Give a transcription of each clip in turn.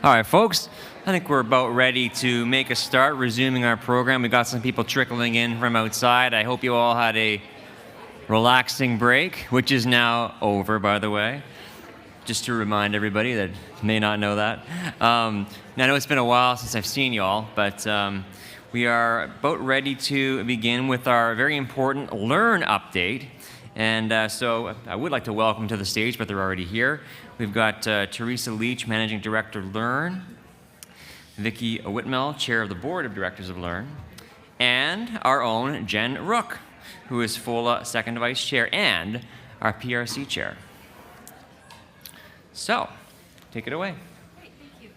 All right, folks, I think we're about ready to make a start, resuming our program. We got some people trickling in from outside. I hope you all had a relaxing break, which is now over, by the way, just to remind everybody that may not know that. Now, I know it's been a while since I've seen you all, but we are about ready to begin with our very important LiRN update. And so I would like to welcome to the stage, but they're already here. We've got Teresa Leach, Managing Director, LiRN, Vicki Whitmell, Chair of the Board of Directors of LiRN, and our own Jen Rook, who is FOLA Second Vice Chair and our PRC Chair. So, take it away. Great, thank you.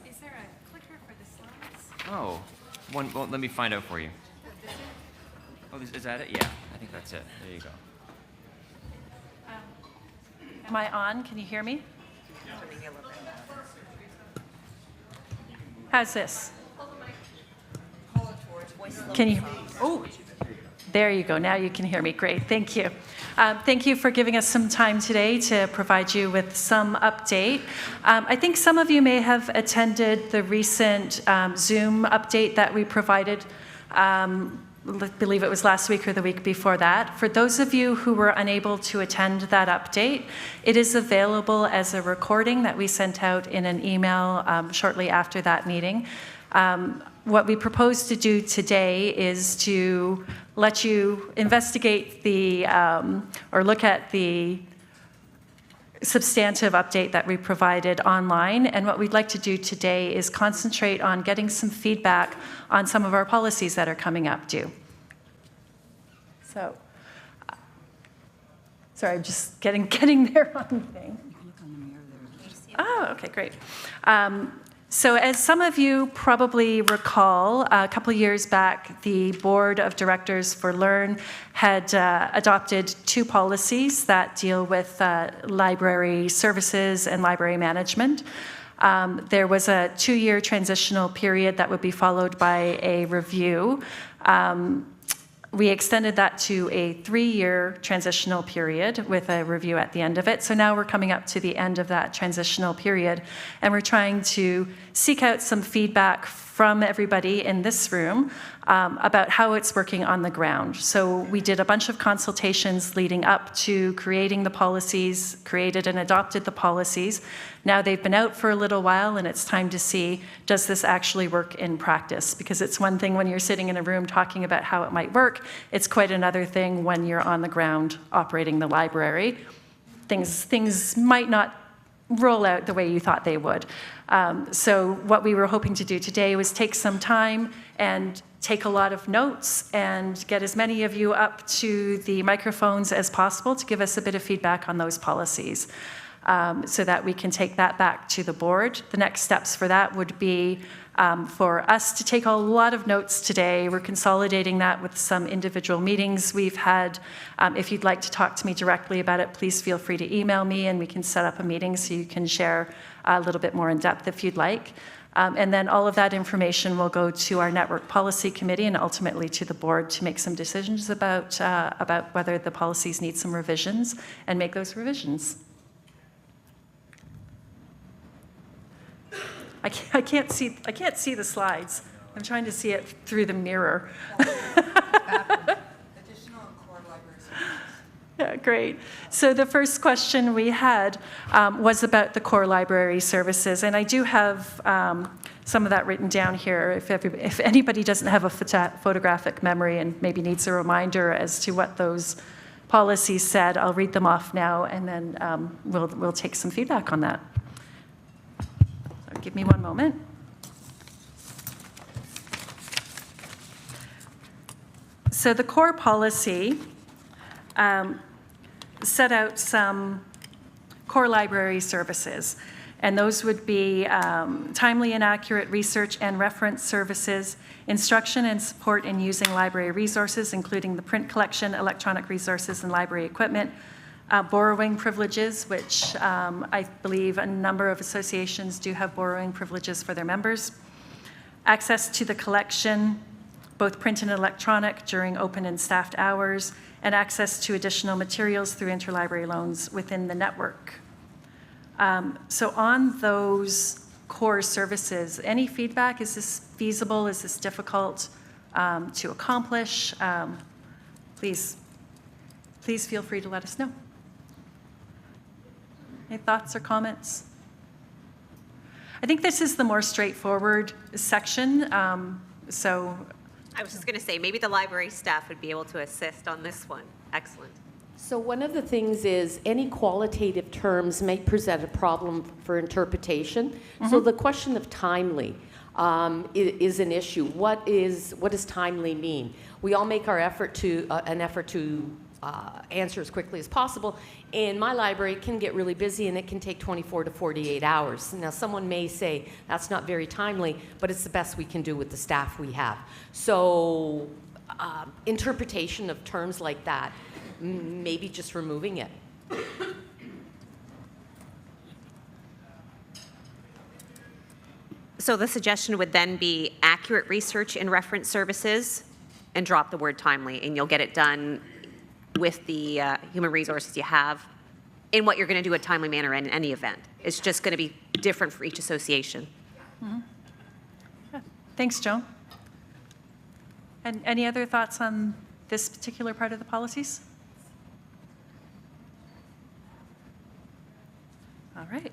Is there a clicker for the slides? Oh, well, let me find out for you. Oh, is that it? Yeah, I think that's it. There you go. Am I on? Can you hear me? How's this? Can you? Oh, there you go. Now you can hear me. Great. Thank you. Thank you for giving us some time today to provide you with some update. I think some of you may have attended the recent Zoom update that we provided. I believe it was last week or the week before that. For those of you who were unable to attend that update, it is available as a recording that we sent out in an email shortly after that meeting. What we propose to do today is to let you investigate or look at the substantive update that we provided online. And what we'd like to do today is concentrate on getting some feedback on some of our policies that are coming up due. So, sorry, I'm just getting there on the thing. Oh, okay, great. So as some of you probably recall, a couple of years back, the Board of Directors for LiRN had adopted two policies that deal with library services and library management. There was a 2-year transitional period that would be followed by a review. We extended that to a 3-year transitional period with a review at the end of it. So now we're coming up to the end of that transitional period, and we're trying to seek out some feedback from everybody in this room about how it's working on the ground. So we did a bunch of consultations leading up to creating the policies, created and adopted the policies. Now they've been out for a little while, and it's time to see, does this actually work in practice? Because it's one thing when you're sitting in a room talking about how it might work. It's quite another thing when you're on the ground operating the library. Things might not roll out the way you thought they would. So what we were hoping to do today was take some time and take a lot of notes and get as many of you up to the microphones as possible to give us a bit of feedback on those policies, so that we can take that back to the board. The next steps for that would be for us to take a lot of notes today. We're consolidating that with some individual meetings we've had. If you'd like to talk to me directly about it, please feel free to email me, and we can set up a meeting so you can share a little bit more in depth if you'd like. And then all of that information will go to our Network Policy Committee and ultimately to the board to make some decisions about whether the policies need some revisions, and make those revisions. I can't see the slides. I'm trying to see it through the mirror. Additional core library services. Yeah, great. So the first question we had was about the core library services, and I do have some of that written down here. If anybody doesn't have a photographic memory and maybe needs a reminder as to what those policies said, I'll read them off now, and then we'll take some feedback on that. Give me one moment. So the core policy set out some core library services, and those would be timely and accurate research and reference services, instruction and support in using library resources, including the print collection, electronic resources, and library equipment, borrowing privileges, which I believe a number of associations do have borrowing privileges for their members, access to the collection, both print and electronic, during open and staffed hours, and access to additional materials through interlibrary loans within the network. So on those core services. Any feedback? Is this feasible? Is this difficult to accomplish? Please feel free to let us know. Any thoughts or comments? I think this is the more straightforward section. So I was just going to say, maybe the library staff would be able to assist on this one. Excellent. So one of the things is any qualitative terms may present a problem for interpretation. So the question of timely is an issue. What does timely mean? We all make our effort to answer as quickly as possible. And my library can get really busy and it can take 24 to 48 hours. Now someone may say that's not very timely, but it's the best we can do with the staff we have. So interpretation of terms like that, maybe just removing it. So the suggestion would then be accurate research in reference services and drop the word timely, and you'll get it done with the human resources you have in what you're going to do a timely manner in any event. It's just going to be different for each association. Yeah. Thanks, Joan. And any other thoughts on this particular part of the policies? All right.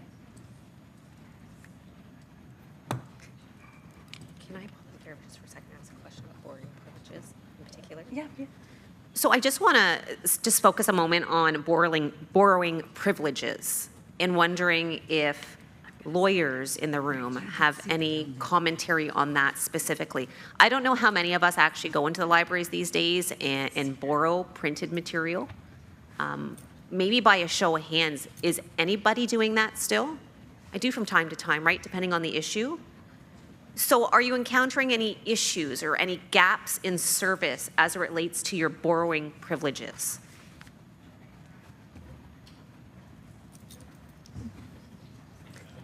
Can I pause there just for a second and ask a question about borrowing privileges in particular? Yeah. So I just want to just focus a moment on borrowing privileges and wondering if lawyers in the room have any commentary on that specifically. I don't know how many of us actually go into the libraries these days and borrow printed material. Maybe by a show of hands, is anybody doing that still? I do from time to time, right, depending on the issue. So are you encountering any issues or any gaps in service as it relates to your borrowing privileges?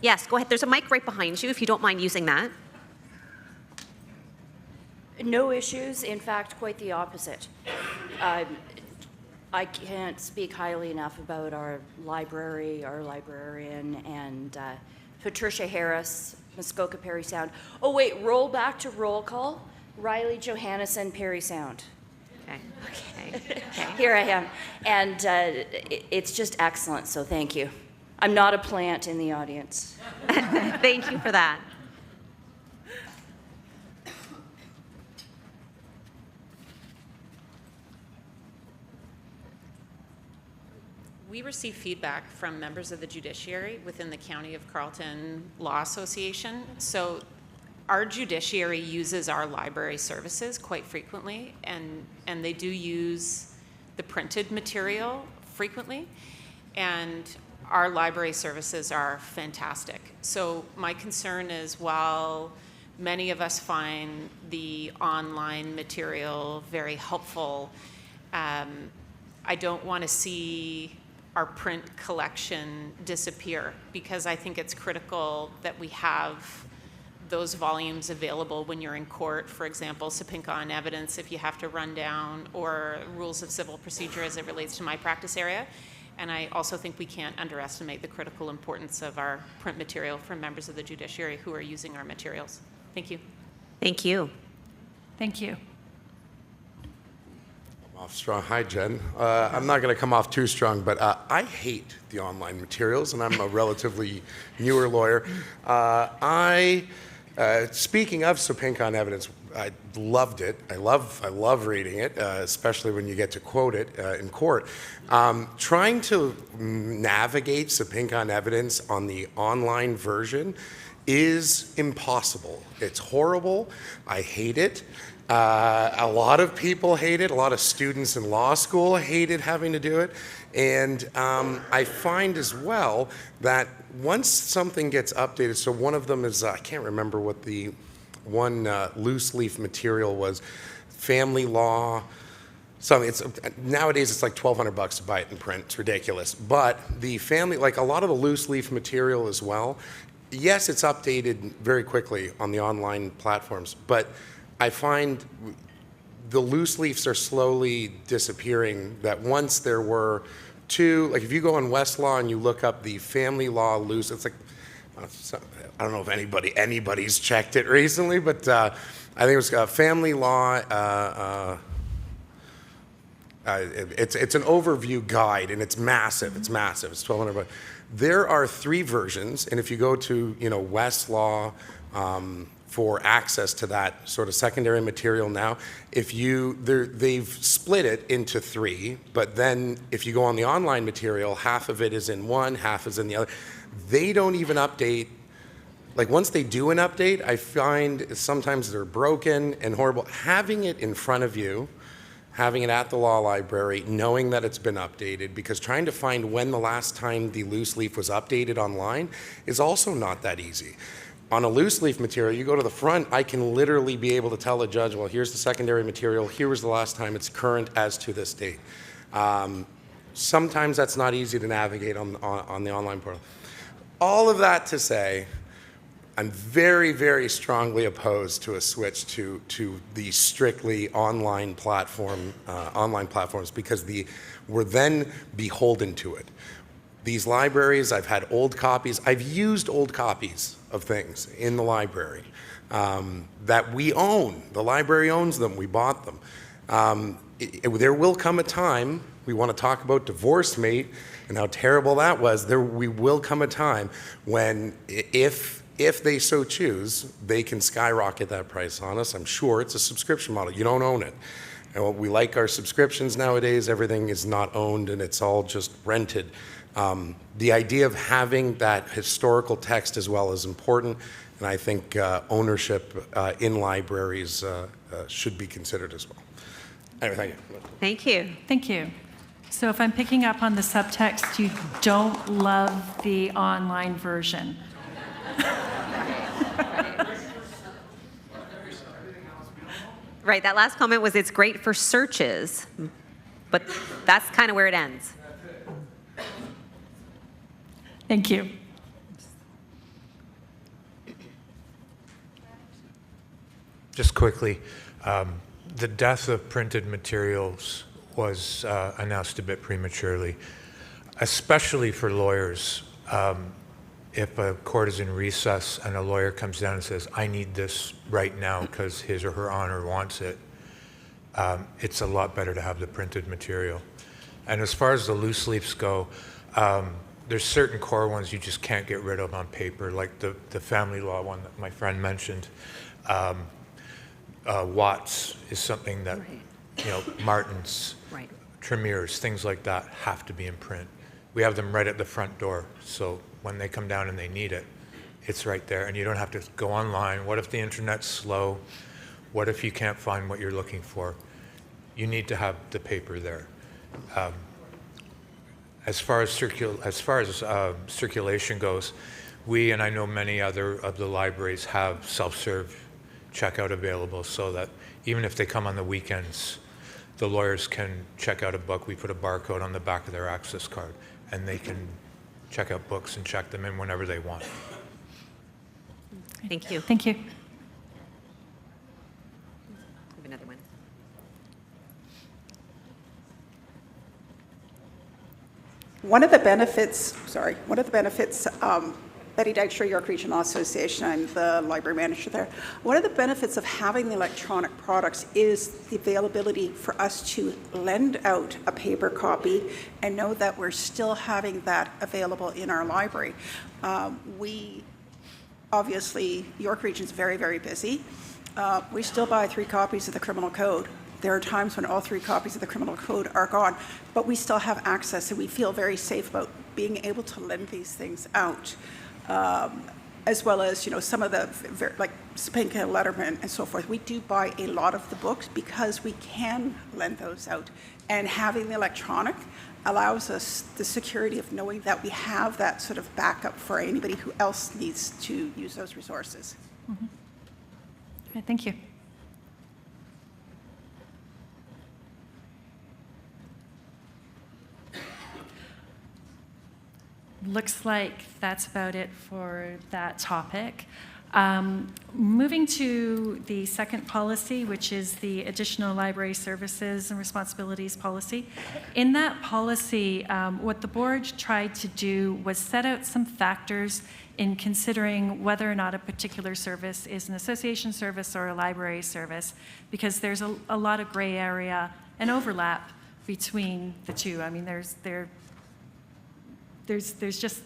Yes, go ahead. There's a mic right behind you if you don't mind using that. No issues. In fact, quite the opposite. I can't speak highly enough about our library, our librarian, and Patricia Harris, Muskoka Parry Sound. Oh wait, roll back to roll call. Riley Johannesson, Parry Sound. Okay. Here I am. And it's just excellent, so thank you. I'm not a plant in the audience. Thank you for that. We receive feedback from members of the judiciary within the County of Carleton Law Association. So our judiciary uses our library services quite frequently, and they do use the printed material frequently. And our library services are fantastic. So my concern is, while many of us find the online material very helpful, I don't want to see our print collection disappear, because I think it's critical that we have those volumes available when you're in court. For example, subpoena on evidence if you have to run down, or rules of civil procedure as it relates to my practice area. And I also think we can't underestimate the critical importance of our print material for members of the judiciary who are using our materials. Thank you. Thank you. Thank you. Off strong. Hi, Jen. I'm not going to come off too strong, but I hate the online materials, and I'm a relatively newer lawyer. Speaking of subpoena on evidence, I loved it. I love reading it, especially when you get to quote it in court. Trying to navigate subpoena on evidence on the online version is impossible. It's horrible. I hate it. A lot of people hate it. A lot of students in law school hated having to do it. And I find as well that once something gets updated, so one of them is, I can't remember what the one loose leaf material was, family law. So nowadays it's like $1,200 to buy it in print. It's ridiculous. But the family, like a lot of the loose leaf material as well, yes, it's updated very quickly on the online platforms, but I find the loose leafs are slowly disappearing. That once there were two, like if you go on Westlaw and you look up the family law loose, it's like I don't know if anybody's checked it recently, but I think it was family law. It's an overview guide, and it's massive. It's massive. It's 1,200 bucks. There are 3 versions, and if you go to Westlaw for access to that sort of secondary material now, they've split it into 3. But then if you go on the online material, half of it is in one, half is in the other. They don't even update. Like, once they do an update, I find sometimes they're broken and horrible. Having it in front of you, having it at the law library, knowing that it's been updated, because trying to find when the last time the loose leaf was updated online is also not that easy. On a loose leaf material, you go to the front, I can literally be able to tell a judge, well, here's the secondary material, here was the last time it's current as to this date. Sometimes that's not easy to navigate on the online portal. All of that to say, I'm very, very strongly opposed to a switch to the strictly online platforms because we're then beholden to it. These libraries, I've had old copies. I've used old copies of things in the library that we own. The library owns them. We bought them. There will come a time, we want to talk about Divorce Mate and how terrible that was. We will come a time when if they so choose, they can skyrocket that price on us. I'm sure it's a subscription model. You don't own it. And we like our subscriptions nowadays. Everything is not owned and it's all just rented. The idea of having that historical text as well is important, and I think ownership in libraries should be considered as well. Anyway, thank you. Thank you. Thank you. So if I'm picking up on the subtext, you don't love the online version. Right, that last comment was it's great for searches, but that's kind of where it ends. Thank you. Just quickly, the death of printed materials was announced a bit prematurely, especially for lawyers. If a court is in recess and a lawyer comes down and says, I need this right now because his or her honor wants it, it's a lot better to have the printed material. And as far as the loose leaves go, there's certain core ones you just can't get rid of on paper, like the family law one that my friend mentioned. Watts is something that, Martin's, Right. Tremier's, things like that have to be in print. We have them right at the front door, so when they come down and they need it, it's right there, and you don't have to go online. What if the internet's slow? What if you can't find what you're looking for? You need to have the paper there. As far as circulation goes, we, and I know many other of the libraries, have self-serve checkout available so that even if they come on the weekends, the lawyers can check out a book. We put a barcode on the back of their access card, and they can check out books and check them in whenever they want. Thank you. Thank you. I have another one. One of the benefits, Betty Dykstra, York Regional Association, I'm the library manager there. One of the benefits of having the electronic products is the availability for us to lend out a paper copy and know that we're still having that available in our library. Obviously, York Region's very, very busy. We still buy 3 copies of the Criminal Code. There are times when all 3 copies of the Criminal Code are gone, but we still have access, and we feel very safe about being able to lend these things out. As well as, some of the, like Spinka, Letterman, and so forth. We do buy a lot of the books because we can lend those out. And having the electronic allows us the security of knowing that we have that sort of backup for anybody who else needs to use those resources. Mm-hmm. Okay, thank you. Looks like that's about it for that topic. Moving to the second policy, which is the additional library services and responsibilities policy. In that policy, what the board tried to do was set out some factors in considering whether or not a particular service is an association service or a library service, because there's a lot of gray area and overlap between the two. I mean, there's just,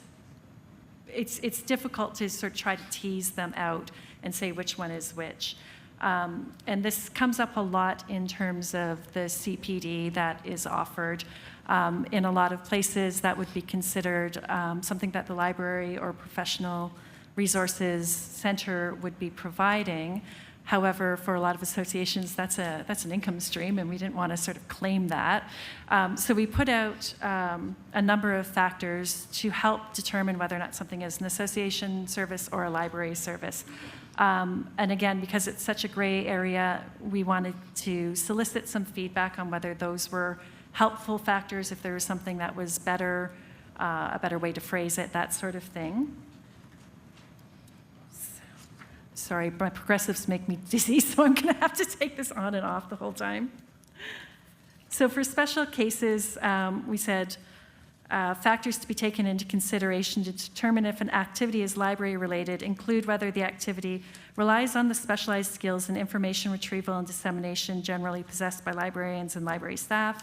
it's difficult to sort of try to tease them out and say which one is which. And this comes up a lot in terms of the CPD that is offered. In a lot of places, that would be considered something that the library or professional resources center would be providing. However, for a lot of associations, that's an income stream, and we didn't want to sort of claim that. So we put out a number of factors to help determine whether or not something is an association service or a library service. And again, because it's such a gray area, we wanted to solicit some feedback on whether those were helpful factors, if there was something that was better, a better way to phrase it, that sort of thing. Sorry, my progressives make me dizzy, so I'm going to have to take this on and off the whole time. So for special cases, we said factors to be taken into consideration to determine if an activity is library related include whether the activity relies on the specialized skills and information retrieval and dissemination generally possessed by librarians and library staff,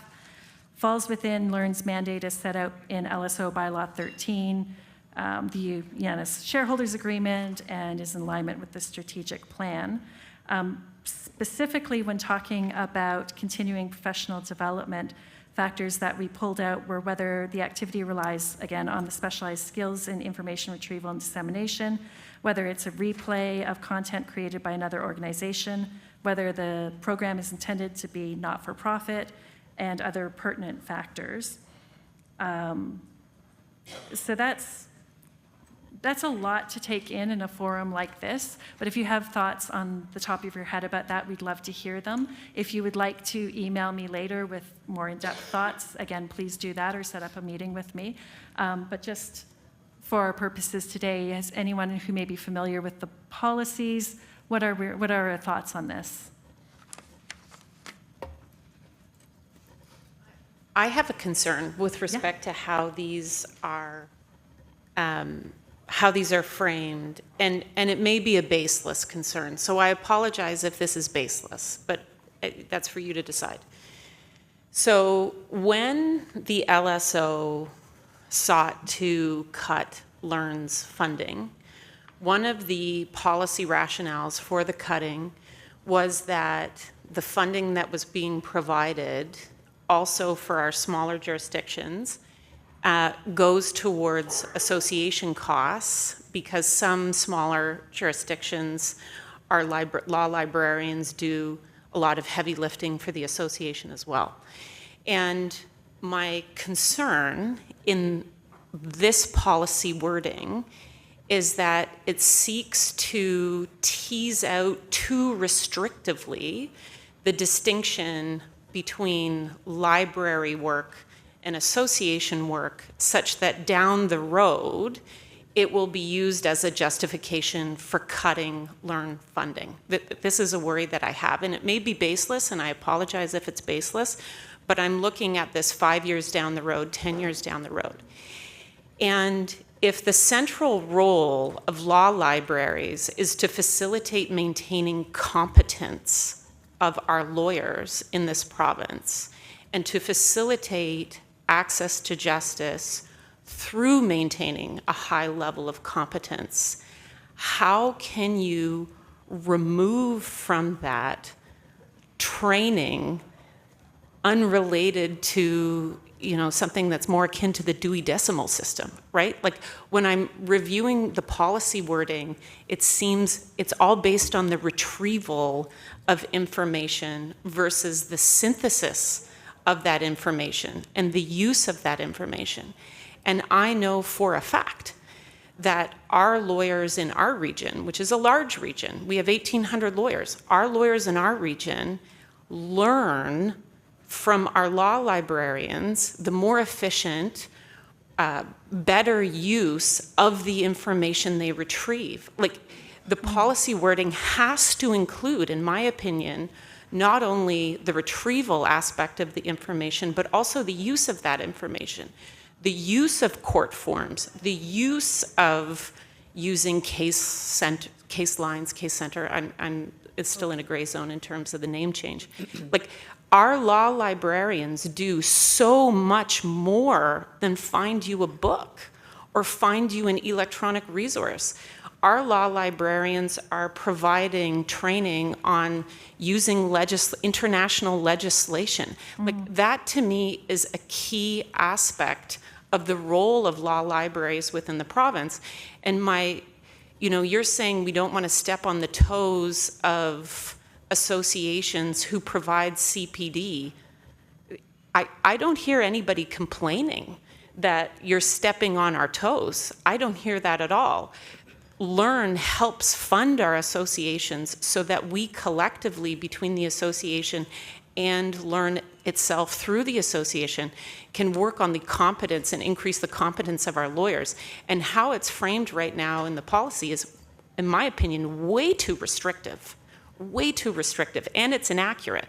falls within LiRN's mandate as set out in LSO Bylaw 13, the unanimous shareholders agreement, and is in alignment with the strategic plan. Specifically, when talking about continuing professional development, factors that we pulled out were whether the activity relies, again, on the specialized skills in information retrieval and dissemination, whether it's a replay of content created by another organization, whether the program is intended to be not-for-profit, and other pertinent factors. So that's a lot to take in a forum like this, but if you have thoughts on the top of your head about that, we'd love to hear them. If you would like to email me later with more in-depth thoughts, again, please do that or set up a meeting with me. But just for our purposes today, has anyone who may be familiar with the policies, what are our thoughts on this? I have a concern with respect to how these are framed, and it may be a baseless concern. So I apologize if this is baseless, but that's for you to decide. So when the LSO sought to cut LiRN's funding, one of the policy rationales for the cutting was that the funding that was being provided also for our smaller jurisdictions goes towards association costs, because some smaller jurisdictions, our law librarians do a lot of heavy lifting for the association as well. And my concern in this policy wording is that it seeks to tease out too restrictively the distinction between library work and association work, such that down the road it will be used as a justification for cutting LiRN funding. This is a worry that I have, and it may be baseless, and I apologize if it's baseless, but I'm looking at this 5 years down the road, 10 years down the road. And if the central role of law libraries is to facilitate maintaining competence of our lawyers in this province, and to facilitate access to justice through maintaining a high level of competence, how can you remove from that training unrelated to something that's more akin to the Dewey Decimal System, right? Like when I'm reviewing the policy wording, it seems it's all based on the retrieval of information versus the synthesis of that information and the use of that information. And I know for a fact that our lawyers in our region, which is a large region, we have 1,800 lawyers, our lawyers in our region learn from our law librarians the more efficient, better use of the information they retrieve. Like, the policy wording has to include, in my opinion, not only the retrieval aspect of the information, but also the use of that information. The use of court forms, the use of using case lines, case center. It's still in a gray zone in terms of the name change. Like, our law librarians do so much more than find you a book or find you an electronic resource. Our law librarians are providing training on using international legislation. Like, that to me is a key aspect of the role of law libraries within the province. And you're saying we don't want to step on the toes of associations who provide CPD. I don't hear anybody complaining that you're stepping on our toes. I don't hear that at all. LiRN helps fund our associations so that we collectively, between the association and LiRN itself through the association, can work on the competence and increase the competence of our lawyers. And how it's framed right now in the policy is, in my opinion, way too restrictive, and it's inaccurate,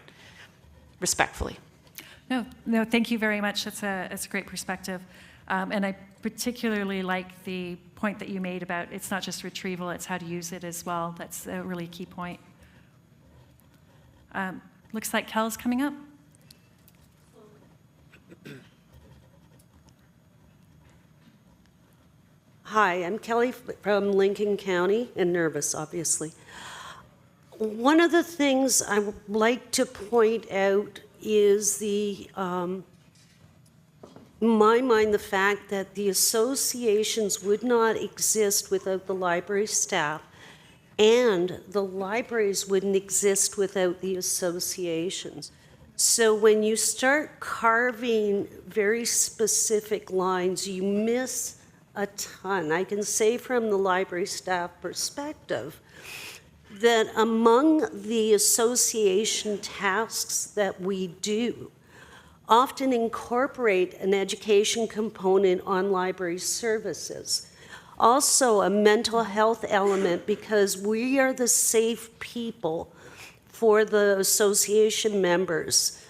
respectfully. No, thank you very much. That's a great perspective. And I particularly like the point that you made about it's not just retrieval, it's how to use it as well. That's a really key point. Looks like Kel's coming up. Hi, I'm Kelly from Lincoln County, and nervous, obviously. One of the things I would like to point out is in my mind, the fact that the associations would not exist without the library staff, and the libraries wouldn't exist without the associations. So when you start carving very specific lines, you miss a ton. I can say from the library staff perspective that among the association tasks that we do often incorporate an education component on library services. Also a mental health element, because we are the safe people for the association members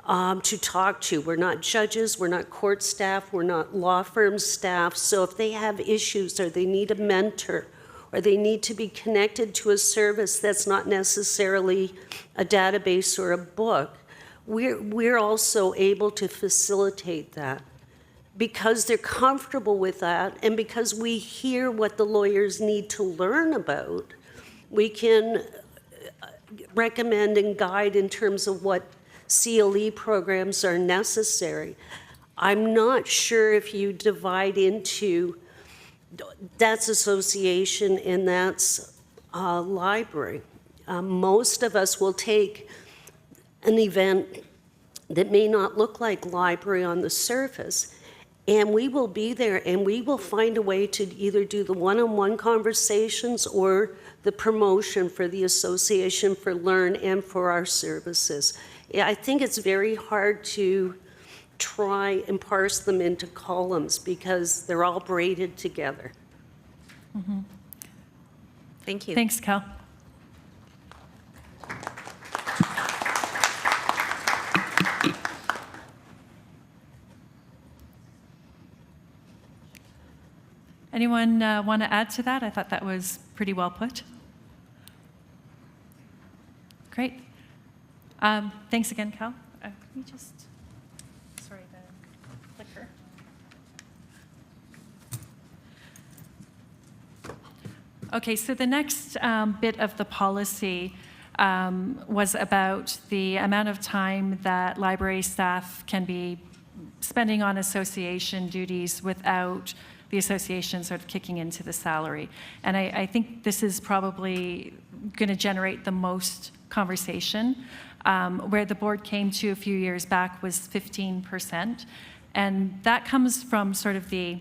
to talk to. We're not judges, we're not court staff, we're not law firm staff. So if they have issues or they need a mentor or they need to be connected to a service that's not necessarily a database or a book, we're also able to facilitate that because they're comfortable with that, and because we hear what the lawyers need to learn about. We can recommend and guide in terms of what CLE programs are necessary. I'm not sure if you divide into that's association and that's library. Most of us will take an event that may not look like library on the surface, and we will be there and we will find a way to either do the one-on-one conversations or the promotion for the Association for LiRN and for our services. Yeah, I think it's very hard to try and parse them into columns because they're all braided together. Mm-hmm. Thank you. Thanks, Cal. Anyone want to add to that? I thought that was pretty well put. Great. Thanks again, Cal. Can you just, sorry, the clicker. Okay, so the next bit of the policy was about the amount of time that library staff can be spending on association duties without the association sort of kicking into the salary. And I think this is probably going to generate the most conversation. Where the board came to a few years back was 15%. And that comes from sort of the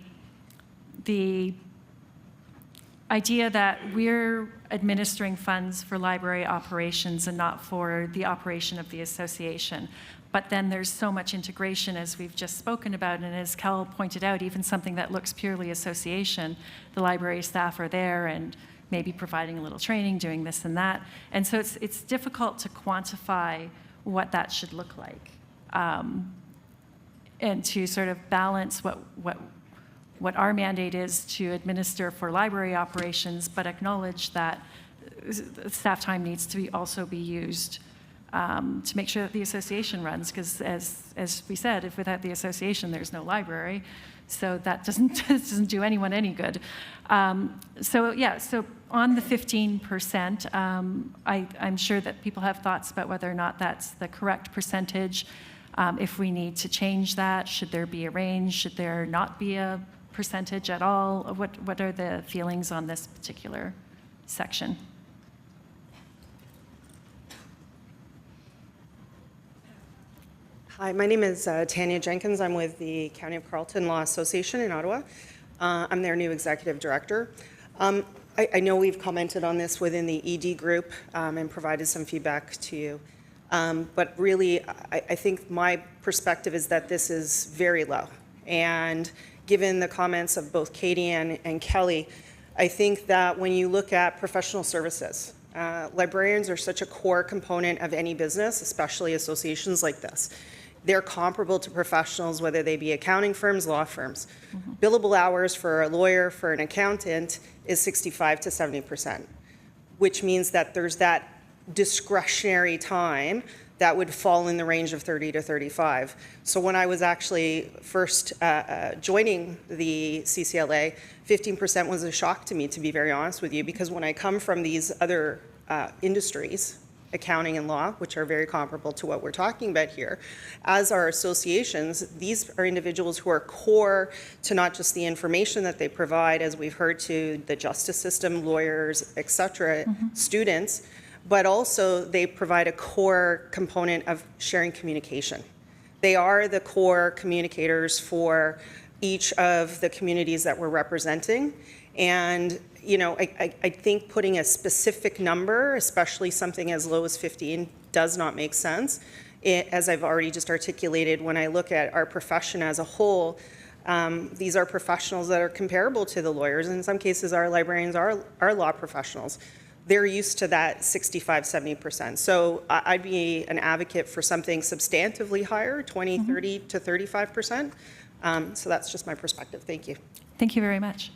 idea that we're administering funds for library operations and not for the operation of the association. But then there's so much integration, as we've just spoken about, and as Cal pointed out, even something that looks purely association, the library staff are there and maybe providing a little training, doing this and that. And so it's difficult to quantify what that should look like, and to sort of balance what what our mandate is to administer for library operations, but acknowledge that staff time needs to also be used to make sure that the association runs, because as we said, if without the association, there's no library. So that doesn't do anyone any good. So on the 15%, I'm sure that people have thoughts about whether or not that's the correct percentage. If we need to change that, should there be a range? Should there not be a percentage at all? What are the feelings on this particular section? Hi, my name is Tanya Jenkins. I'm with the County of Carleton Law Association in Ottawa. I'm their new executive director. I know we've commented on this within the ED group and provided some feedback to you. But really, I think my perspective is that this is very low. And given the comments of both Katie and Kelly, I think that when you look at professional services, librarians are such a core component of any business, especially associations like this. They're comparable to professionals, whether they be accounting firms, law firms. Billable hours for a lawyer, for an accountant, is 65 to 70%, which means that there's that discretionary time that would fall in the range of 30 to 35. So when I was actually first joining the CCLA, 15% was a shock to me, to be very honest with you, because when I come from these other industries, accounting and law, which are very comparable to what we're talking about here, as our associations, these are individuals who are core to not just the information that they provide, as we've heard, to the justice system, lawyers, et cetera, students, but also they provide a core component of sharing communication. They are the core communicators for each of the communities that we're representing. And you know, I think putting a specific number, especially something as low as 15, does not make sense. As I've already just articulated, when I look at our profession as a whole, these are professionals that are comparable to the lawyers. In some cases, our librarians are law professionals. They're used to that 65, 70%. So I'd be an advocate for something substantively higher, 20, 30 to 35%. So that's just my perspective. Thank you. Thank you very much.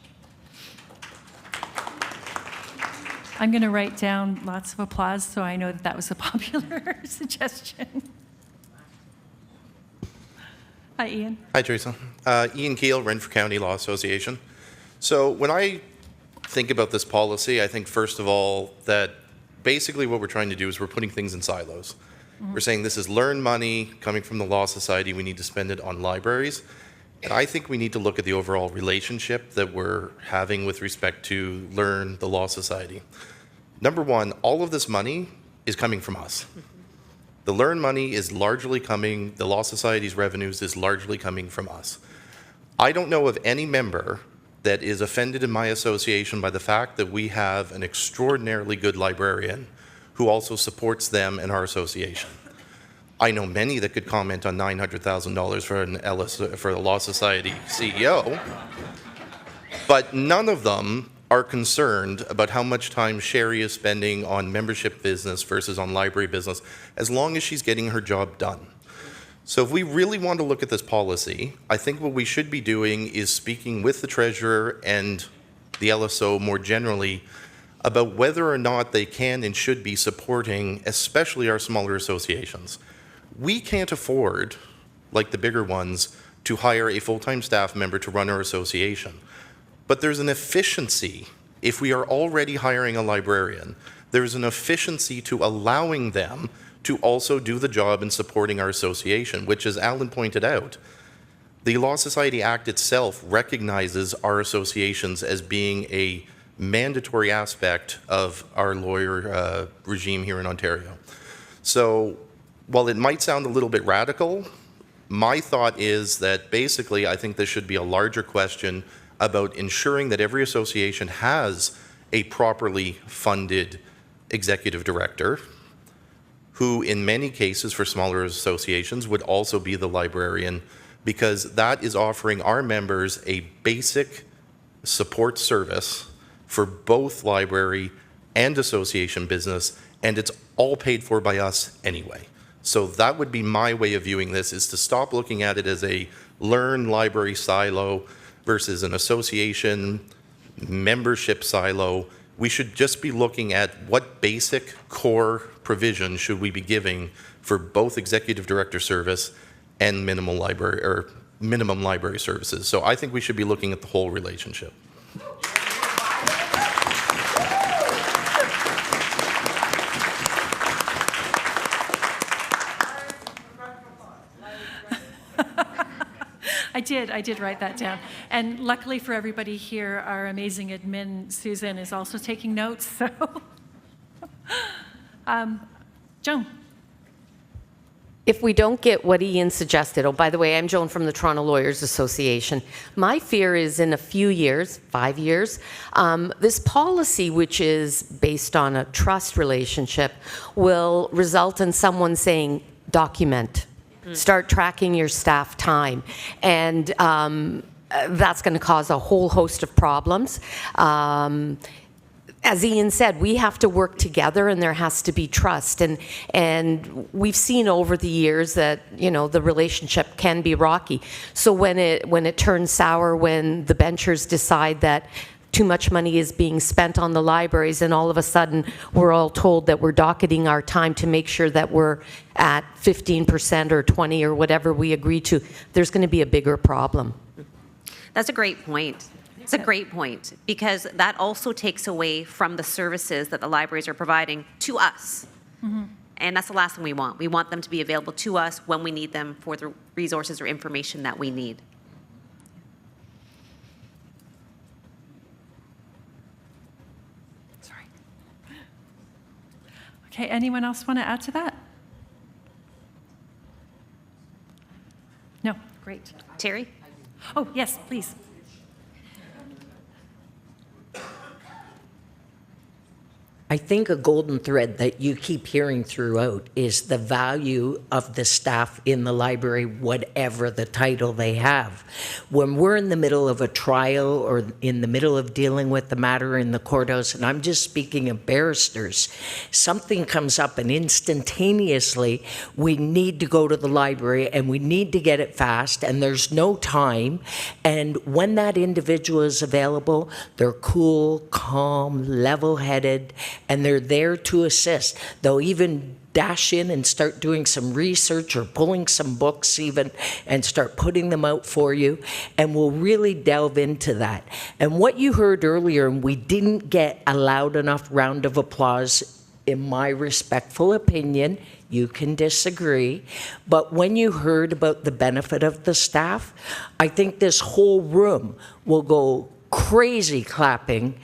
I'm going to write down lots of applause so I know that that was a popular suggestion. Hi, Ian. Hi, Teresa. Ian Keel, Renfrew County Law Association. So when I think about this policy, I think first of all that basically what we're trying to do is we're putting things in silos. We're saying this is LiRN money coming from the Law Society. We need to spend it on libraries. And I think we need to look at the overall relationship that we're having with respect to LiRN, the Law Society. Number one, all of this money is coming from us. The LiRN money is largely coming, the Law Society's revenues is largely coming from us. I don't know of any member that is offended in my association by the fact that we have an extraordinarily good librarian who also supports them and our association. I know many that could comment on $900,000 for a Law Society CEO, but none of them are concerned about how much time Sherry is spending on membership business versus on library business, as long as she's getting her job done. So if we really want to look at this policy, I think what we should be doing is speaking with the treasurer and the LSO more generally about whether or not they can and should be supporting, especially our smaller associations. We can't afford, like the bigger ones, to hire a full-time staff member to run our association. But there's an efficiency, if we are already hiring a librarian, there's an efficiency to allowing them to also do the job in supporting our association, which, as Alan pointed out, the Law Society Act itself recognizes our associations as being a mandatory aspect of our lawyer regime here in Ontario. So while it might sound a little bit radical, my thought is that basically I think this should be a larger question about ensuring that every association has a properly funded executive director, who in many cases for smaller associations would also be the librarian, because that is offering our members a basic support service for both library and association business, and it's all paid for by us anyway. So that would be my way of viewing this, is to stop looking at it as a LiRN library silo versus an association membership silo. We should just be looking at what basic core provision should we be giving for both executive director service and minimum library services. So I think we should be looking at the whole relationship. I did write that down. And luckily for everybody here, our amazing admin, Susan, is also taking notes, so. Joan. If we don't get what Ian suggested, oh, by the way, I'm Joan from the Toronto Lawyers Association. My fear is in a few years, 5 years, this policy, which is based on a trust relationship, will result in someone saying, document. Start tracking your staff time. And that's going to cause a whole host of problems. As Ian said, we have to work together and there has to be trust. And we've seen over the years that, you know, the relationship can be rocky. So when it turns sour, when the benchers decide that too much money is being spent on the libraries, and all of a sudden we're all told that we're docketing our time to make sure that we're at 15% or 20 or whatever we agree to, there's going to be a bigger problem. That's a great point. It's a great point, because that also takes away from the services that the libraries are providing to us. Mm-hmm. And that's the last thing we want. We want them to be available to us when we need them for the resources or information that we need. Okay, anyone else want to add to that? No, great. Terry? Oh, yes, please. I think a golden thread that you keep hearing throughout is the value of the staff in the library, whatever the title they have. When we're in the middle of a trial or in the middle of dealing with the matter in the courthouse, and I'm just speaking of barristers, something comes up and instantaneously we need to go to the library and we need to get it fast and there's no time. And when that individual is available, they're cool, calm, level-headed, and they're there to assist. They'll even dash in and start doing some research or pulling some books even and start putting them out for you, and we'll really delve into that. And what you heard earlier, and we didn't get a loud enough round of applause, in my respectful opinion, you can disagree, but when you heard about the benefit of the staff, I think this whole room will go crazy clapping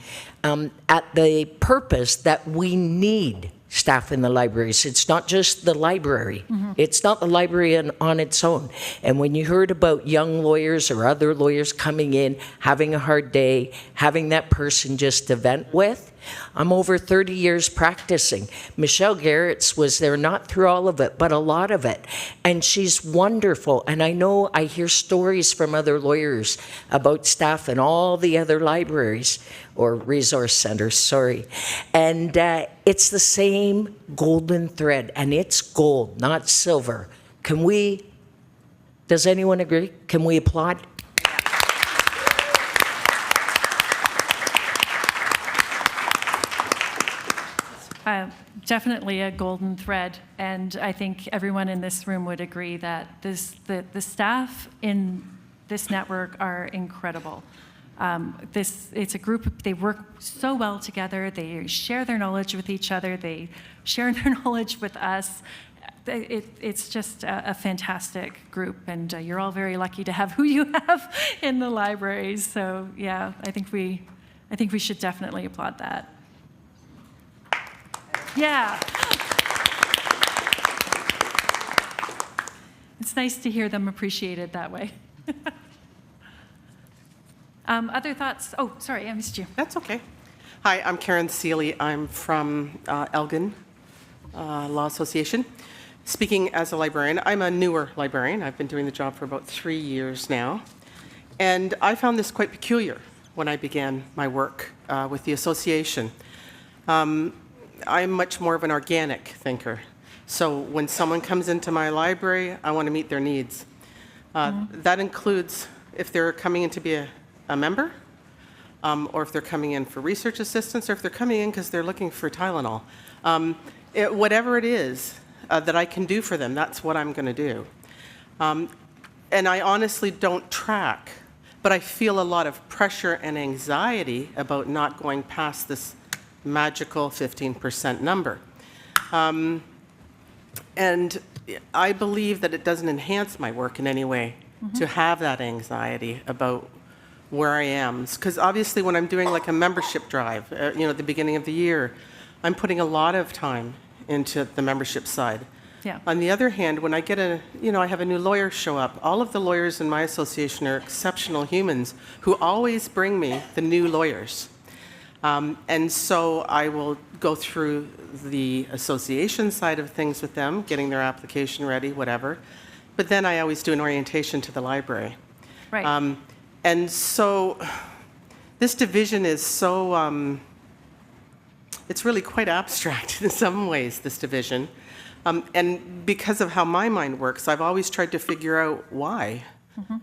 at the purpose that we need staff in the libraries. It's not just the library. Mm-hmm. It's not the library on its own. And when you heard about young lawyers or other lawyers coming in, having a hard day, having that person just to vent with, I'm over 30 years practicing. Michelle Garrett's was there, not through all of it, but a lot of it. And she's wonderful. And I know I hear stories from other lawyers about staff in all the other libraries or resource centers, sorry. And it's the same golden thread, and it's gold, not silver. Does anyone agree? Can we applaud? Definitely a golden thread, and I think everyone in this room would agree that the staff in this network are incredible. It's a group, they work so well together, they share their knowledge with each other, they share their knowledge with us. It's just a fantastic group, and you're all very lucky to have who you have in the libraries. So yeah, I think we should definitely applaud that. Yeah. It's nice to hear them appreciated that way. Other thoughts? Oh, sorry, I missed you. That's okay. Hi, I'm Karen Seeley. I'm from Elgin Law Association. Speaking as a librarian, I'm a newer librarian. I've been doing the job for about 3 years now. And I found this quite peculiar when I began my work with the association. I'm much more of an organic thinker. So when someone comes into my library, I want to meet their needs. That includes if they're coming in to be a member, or if they're coming in for research assistance, or if they're coming in because they're looking for Tylenol. Whatever it is that I can do for them, that's what I'm going to do. And I honestly don't track, but I feel a lot of pressure and anxiety about not going past this magical 15% number. And I believe that it doesn't enhance my work in any way to have that anxiety about where I am. Because obviously when I'm doing like a membership drive, at the beginning of the year, I'm putting a lot of time into the membership side. Yeah. On the other hand, when I get I have a new lawyer show up, all of the lawyers in my association are exceptional humans who always bring me the new lawyers. And so I will go through the association side of things with them, getting their application ready, whatever. But then I always do an orientation to the library. Right. And so this division is so, it's really quite abstract in some ways, this division. And because of how my mind works, I've always tried to figure out why.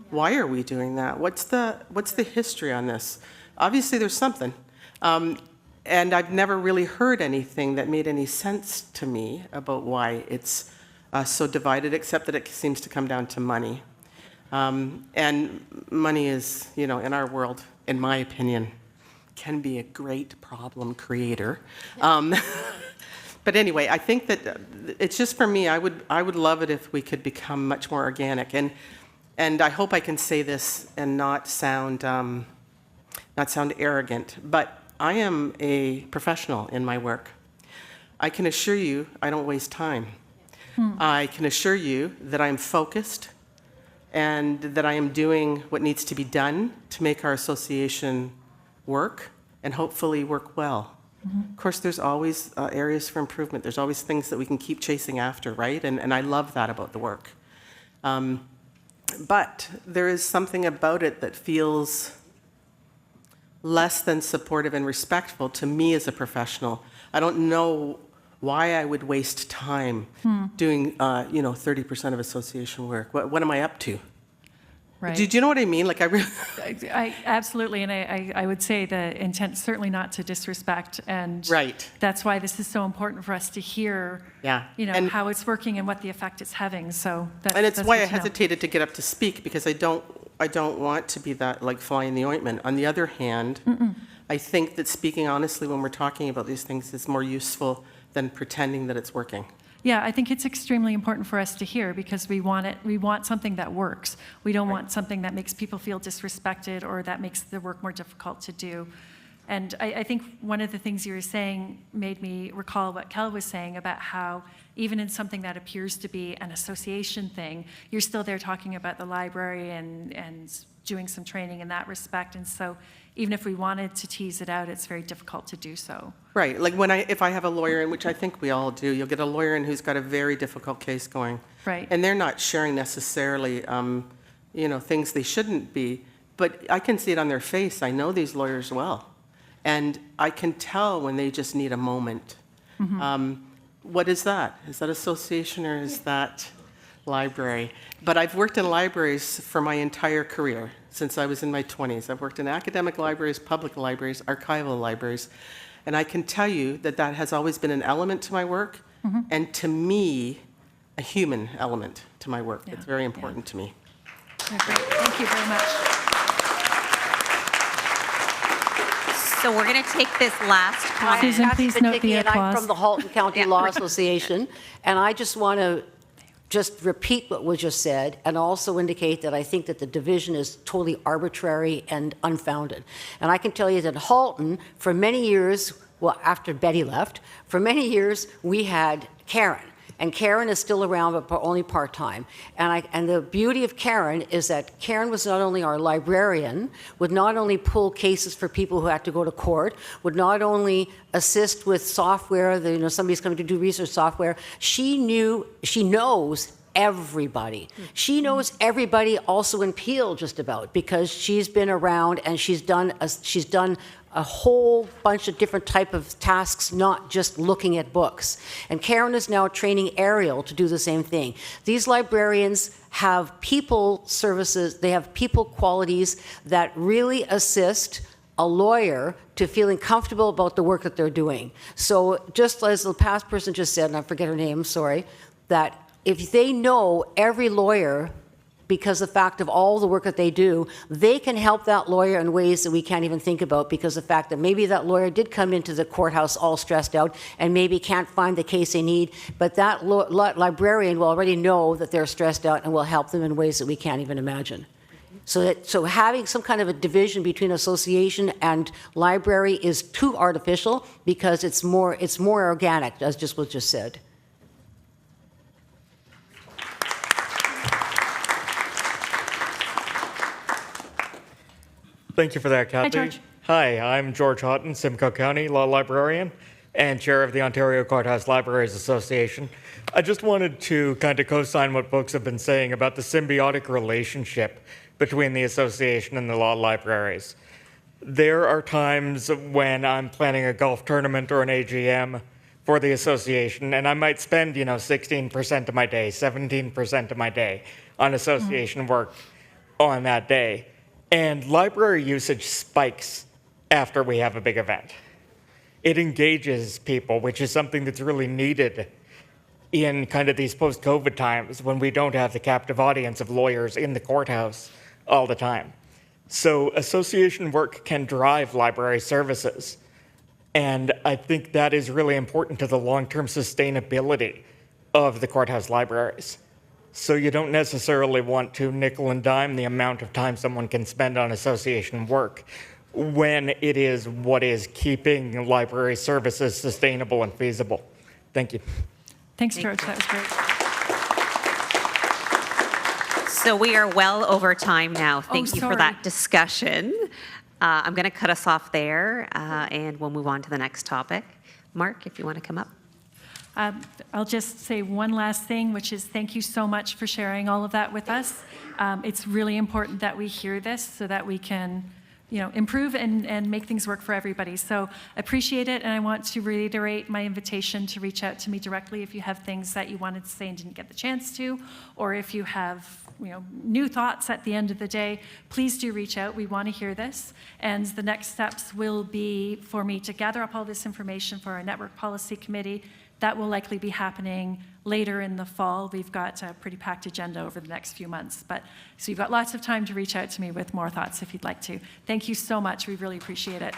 Why are we doing that? What's the history on this? Obviously, there's something. And I've never really heard anything that made any sense to me about why it's so divided, except that it seems to come down to money. And money is, in our world, in my opinion, can be a great problem creator. But anyway, I think that it's just for me, I would love it if we could become much more organic. And I hope I can say this and not sound arrogant, but I am a professional in my work. I can assure you I don't waste time. I can assure you that I'm focused and that I am doing what needs to be done to make our association work and hopefully work well. Of course, there's always areas for improvement. There's always things that we can keep chasing after, right? And I love that about the work. But there is something about it that feels less than supportive and respectful to me as a professional. I don't know why I would waste time doing, 30% of association work. What am I up to? Right. Do you know what I mean? Like I absolutely, and I would say the intent certainly not to disrespect, and right. That's why this is so important for us to hear, and how it's working and what the effect it's having. So that's why I hesitated to get up to speak, because I don't want to be that like fly in the ointment. On the other hand, I think that speaking honestly when we're talking about these things is more useful than pretending that it's working. Yeah, I think it's extremely important for us to hear, because we want something that works. We don't want something that makes people feel disrespected or that makes the work more difficult to do. And I think one of the things you were saying made me recall what Kel was saying about how even in something that appears to be an association thing, you're still there talking about the library and doing some training in that respect. And so even if we wanted to tease it out, it's very difficult to do so. Right, like if I have a lawyer in, which I think we all do, you'll get a lawyer in who's got a very difficult case going. Right. And they're not sharing necessarily, things they shouldn't be, but I can see it on their face. I know these lawyers well. And I can tell when they just need a moment. What is that? Is that association or is that library? But I've worked in libraries for my entire career since I was in my 20s. I've worked in academic libraries, public libraries, archival libraries. And I can tell you that that has always been an element to my work, and to me, a human element to my work. It's very important to me. Great, thank you very much. So we're going to take this last comment. Susan, please note the And applause. I'm from the Halton County Law Association, and I just want to repeat what was just said, and also indicate that I think that the division is totally arbitrary and unfounded. And I can tell you that Halton, for many years, well, after Betty left, for many years we had Karen. And Karen is still around, but only part-time. And the beauty of Karen is that Karen was not only our librarian, would not only pull cases for people who had to go to court, would not only assist with software, somebody's coming to do research software. She knows everybody. She knows everybody also in Peel just about, because she's been around and she's done a whole bunch of different type of tasks, not just looking at books. And Karen is now training Ariel to do the same thing. These librarians have people services, they have people qualities that really assist a lawyer to feeling comfortable about the work that they're doing. So just as the past person just said, and I forget her name, sorry, that if they know every lawyer, because of the fact of all the work that they do, they can help that lawyer in ways that we can't even think about, because of the fact that maybe that lawyer did come into the courthouse all stressed out and maybe can't find the case they need, but that librarian will already know that they're stressed out and will help them in ways that we can't even imagine. So having some kind of a division between association and library is too artificial, because it's more organic, as just was just said. Thank you for that, Kathy. Hi, George. Hi, I'm George Houghton, Simcoe County Law Librarian and Chair of the Ontario Courthouse Libraries Association. I just wanted to kind of co-sign what folks have been saying about the symbiotic relationship between the association and the law libraries. There are times when I'm planning a golf tournament or an AGM for the association, and I might spend, 16% of my day, 17% of my day on association work on that day. And library usage spikes after we have a big event. It engages people, which is something that's really needed in kind of these post-COVID times when we don't have the captive audience of lawyers in the courthouse all the time. So association work can drive library services. And I think that is really important to the long-term sustainability of the courthouse libraries. So you don't necessarily want to nickel and dime the amount of time someone can spend on association work when it is what is keeping library services sustainable and feasible. Thank you. Thanks, George. That was great. So we are well over time now. Thank you for sorry. that discussion. I'm going to cut us off there, and we'll move on to the next topic. Mark, if you want to come up. I'll just say one last thing, which is thank you so much for sharing all of that with us. It's really important that we hear this so that we can, improve and make things work for everybody. So appreciate it, and I want to reiterate my invitation to reach out to me directly if you have things that you wanted to say and didn't get the chance to, or if you have new thoughts at the end of the day, please do reach out. We want to hear this. And the next steps will be for me to gather up all this information for our Network Policy Committee. That will likely be happening later in the fall. We've got a pretty packed agenda over the next few months. So you've got lots of time to reach out to me with more thoughts if you'd like to. Thank you so much. We really appreciate it.